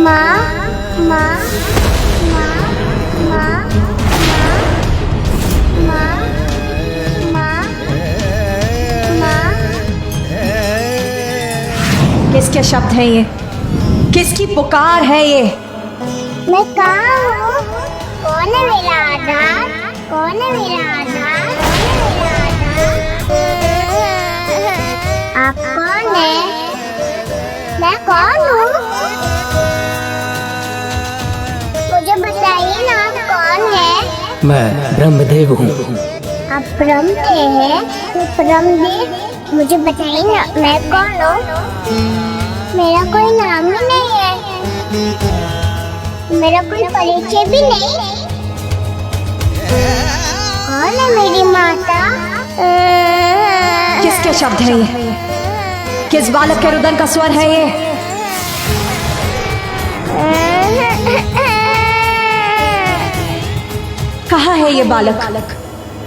माँ माँ माँ माँ माँ माँ माँ। किसके शब्द हैं ये? किसकी पुकार है ये? मैं कहाँ हूँ? कौन है मेरा आधार? कौन है मेरा आधार? आप कौन है? मैं कौन हूँ? मुझे बताइए ना, आप कौन है? मैं ब्रह्मदेव हूँ। आप ब्रह्मदेव हैं? तो ब्रह्मदेव, मुझे बताइए ना, मैं कौन हूँ? मेरा कोई नाम ही नहीं है, मेरा कोई परिचय भी नहीं। कौन है मेरी माता? किसके शब्द हैं ये? किस बालक के रुदन का स्वर है ये? कहाँ है ये बालक?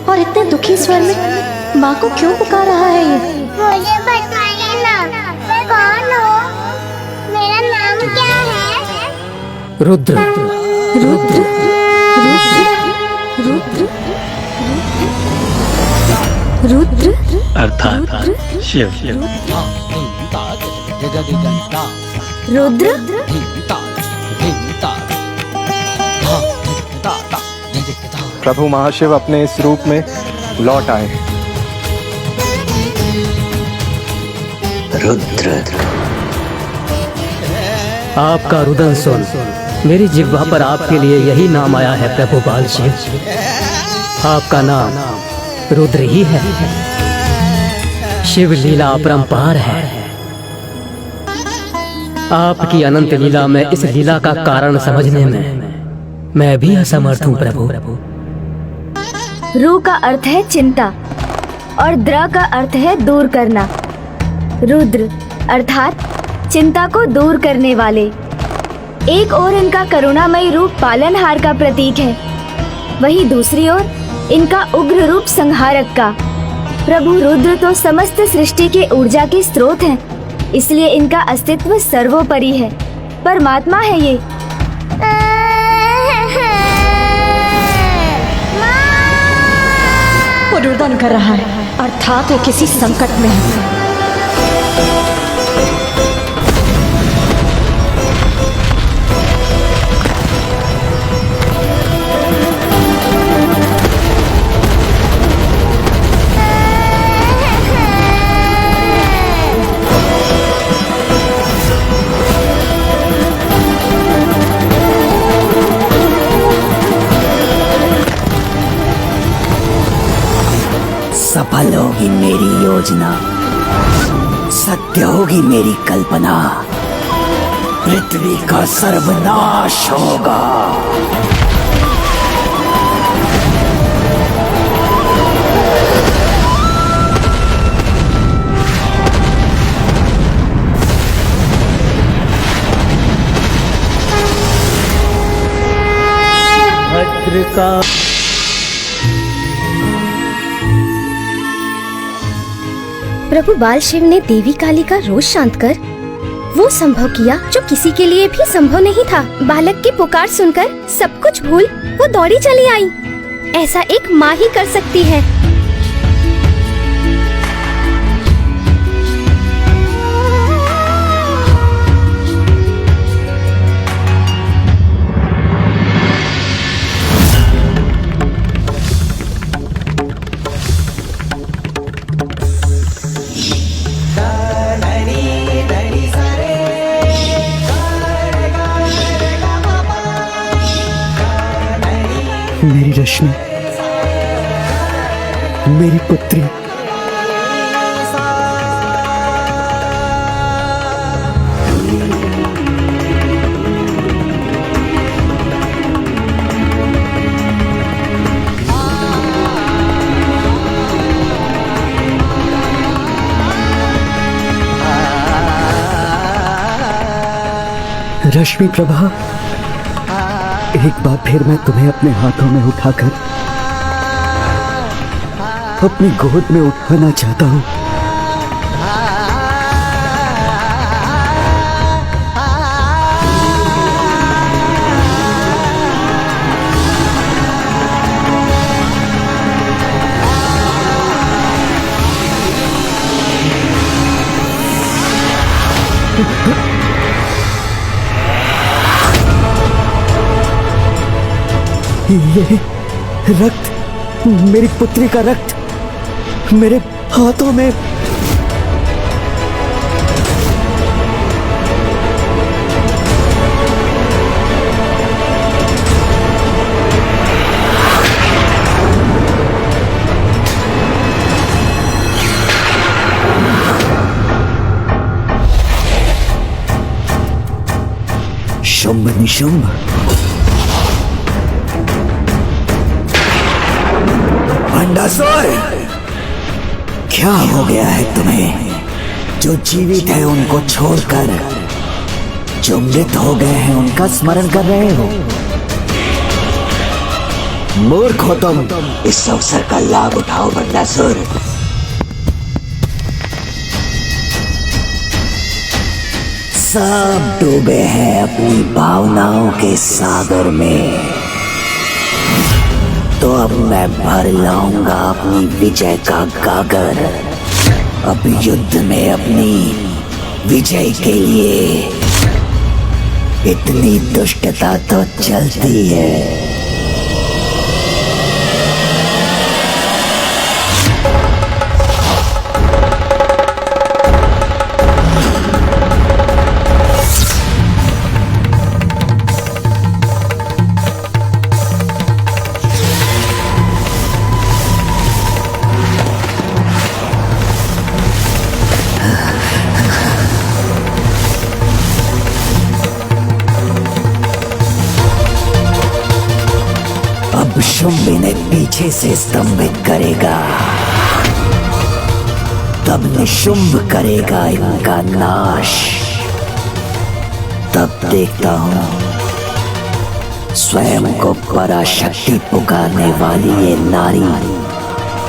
और इतने दुखी स्वर में माँ को क्यों पुकार रहा है ये? मुझे बताइए ना, मैं कौन हूँ? मेरा नाम क्या है? रुद्र। रुद्र रुद्र रुद्र अर्थात शिव। रुद्र। प्रभु महाशिव अपने इस रूप में लौट आए। रुद्र। आपका रुदन सुन, मेरी जिह्वा पर आपके लिए यही नाम आया है प्रभु बाल शिव। आपका नाम रुद्र ही है। शिव लीला अपरंपार है। आपकी अनंत लीला में इस लीला का कारण समझने में मैं भी असमर्थ हूँ प्रभु। रू का अर्थ है चिंता और द्र का अर्थ है दूर करना। रुद्र अर्थात चिंता को दूर करने वाले। एक ओर इनका करुणामयी रूप पालनहार का प्रतीक है, वहीं दूसरी ओर इनका उग्र रूप संहारक का। प्रभु रुद्र तो समस्त सृष्टि के ऊर्जा के स्रोत हैं, इसलिए इनका अस्तित्व सर्वोपरि है। परमात्मा है ये। वो रुदन कर रहा है, अर्थात वो किसी संकट में है। सफल होगी मेरी योजना, सत्य होगी मेरी कल्पना, पृथ्वी का सर्वनाश होगा। भद्र का प्रभु बाल शिव ने देवी काली का रोष शांत कर वो संभव किया जो किसी के लिए भी संभव नहीं था। बालक की पुकार सुनकर सब कुछ भूल वो दौड़ी चली आई। ऐसा एक माँ ही कर सकती है। मेरी रश्मि, मेरी पुत्री, रश्मि प्रभा, एक बार फिर मैं तुम्हें अपने हाथों में उठाकर अपनी गोद में उठाना चाहता हूँ। ये रक्त, मेरी पुत्री का रक्त मेरे हाथों में। शुंभ निशुंभ, भंडासुर, क्या हो गया है तुम्हें? जो जीवित है उनको छोड़कर जो मृत हो गए हैं उनका स्मरण कर रहे हो। मूर्ख हो तुम। इस अवसर का लाभ उठाओ भंडासुर। सब डूबे हैं अपनी भावनाओं के सागर में, तो अब मैं भर लाऊंगा अपनी विजय का गागर। अब युद्ध में अपनी विजय के लिए इतनी दुष्टता तो चलती है। शुंभ इन्हें पीछे से स्तंभित करेगा, तब निशुंभ करेगा इनका नाश। तब देखता हूं स्वयं को पराशक्ति पुकारने वाली ये नारी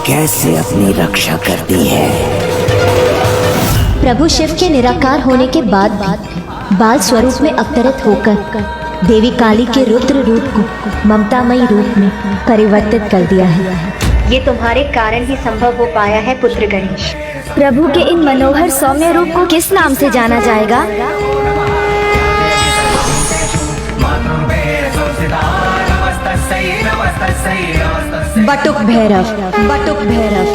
कैसे अपनी रक्षा करती है। प्रभु शिव के निराकार होने के बाद भी बाल स्वरूप में अवतरित होकर देवी काली के रुद्र रूप को ममतामयी रूप में परिवर्तित कर दिया है। ये तुम्हारे कारण ही संभव हो पाया है पुत्र गणेश। प्रभु के इन मनोहर सौम्य रूप को किस नाम से जाना जाएगा? बटुक भैरव, बटुक भैरव,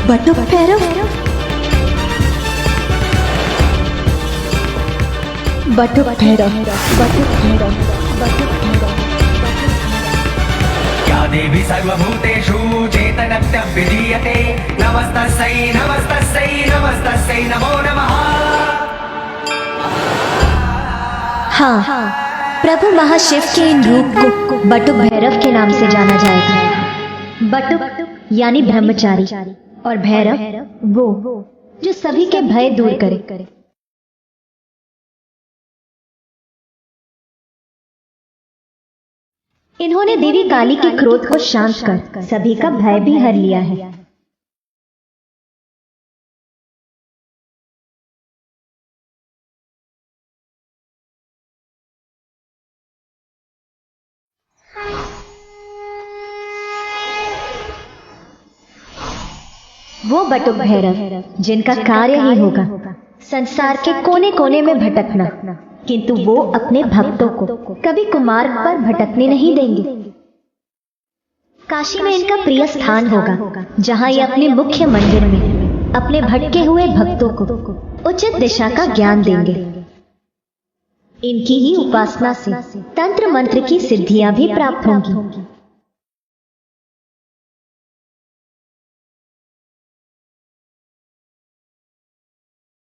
बटुक भैरव, बटुक भैरव, बटुक भैरव, बटुक भैरव। या देवी सर्वभूतेषु चेतनत्वं विलीयते, नमस्तस्यै नमस्तस्यै नमस्तस्यै नमो नमः। हाँ, प्रभु महाशिव के इन रूप को बटुक भैरव के नाम से जाना जाएगा। बटुक यानी ब्रह्मचारी और भैरव वो जो सभी के भय दूर करे। इन्होंने देवी काली के क्रोध को शांत कर सभी का भय भी हर लिया है। वो बटुक भैरव जिनका कार्य ही होगा संसार के कोने कोने में भटकना, किंतु वो अपने भक्तों को कभी कुमार्ग पर भटकने नहीं देंगे। काशी में इनका प्रिय स्थान होगा, जहां ये अपने मुख्य मंदिर में अपने भटके हुए भक्तों को उचित दिशा का ज्ञान देंगे। इनकी ही उपासना से तंत्र मंत्र की सिद्धियां भी प्राप्त होंगी।